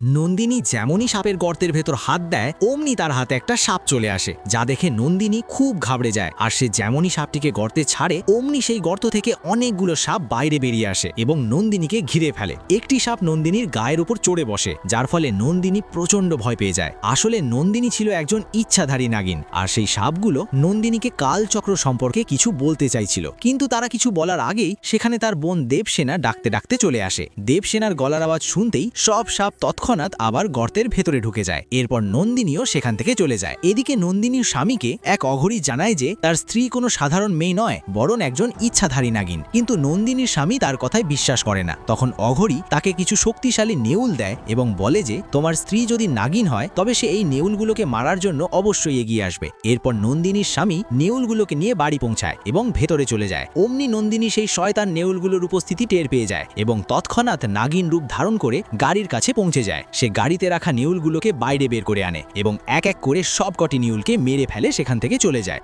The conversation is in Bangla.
নন্দিনী যেমনই সাপের গর্তের ভেতর হাত দেয় অমনি তার হাতে একটা সাপ চলে আসে, যা দেখে নন্দিনী খুব ঘাবড়ে যায়। আর সে যেমনই সাপটিকে গর্তে ছাড়ে অমনি সেই গর্ত থেকে অনেকগুলো সাপ বাইরে বেরিয়ে আসে এবং নন্দিনীকে ঘিরে ফেলে। একটি সাপ নন্দিনীর গায়ের উপর চড়ে বসে, যার ফলে নন্দিনী প্রচণ্ড ভয় পেয়ে যায়। আসলে নন্দিনী ছিল একজন ইচ্ছাধারী নাগিন, আর সেই সাপগুলো নন্দিনীকে কালচক্র সম্পর্কে কিছু বলতে চাইছিল, কিন্তু তারা কিছু বলার আগেই সেখানে তার বোন দেবসেনা ডাকতে ডাকতে চলে আসে। দেবসেনার গলার আওয়াজ শুনতেই সব সাপ তৎক্ষণাৎ আবার গর্তের ভেতরে ঢুকে যায়। এরপর নন্দিনীও সেখান থেকে চলে যায়। এদিকে নন্দিনীর স্বামীকে এক অঘরী জানায় যে তার স্ত্রী কোনো সাধারণ মেয়ে নয়, বরং একজন ইচ্ছাধারী নাগিন। কিন্তু নন্দিনীর স্বামী তার কথায় বিশ্বাস করে না। তখন অঘরী তাকে কিছু শক্তিশালী নেউল দেয় এবং বলে যে তোমার স্ত্রী যদি নাগিন হয় তবে সে এই নেউলগুলোকে মারার জন্য অবশ্যই এগিয়ে আসবে। এরপর নন্দিনীর স্বামী নেউলগুলোকে নিয়ে বাড়ি পৌঁছায় এবং ভেতরে চলে যায়। অমনি নন্দিনী সেই শয়তান নেউলগুলোর উপস্থিতি টের পেয়ে যায় এবং তৎক্ষণাৎ নাগিন রূপ ধারণ করে গাড়ির কাছে পৌঁছে যায়। সে গাড়িতে রাখা নেউলগুলোকে বাইরে বের করে আনে এবং এক এক করে সবকটি নেউলকে মেরে ফেলে সেখান থেকে চলে যায়।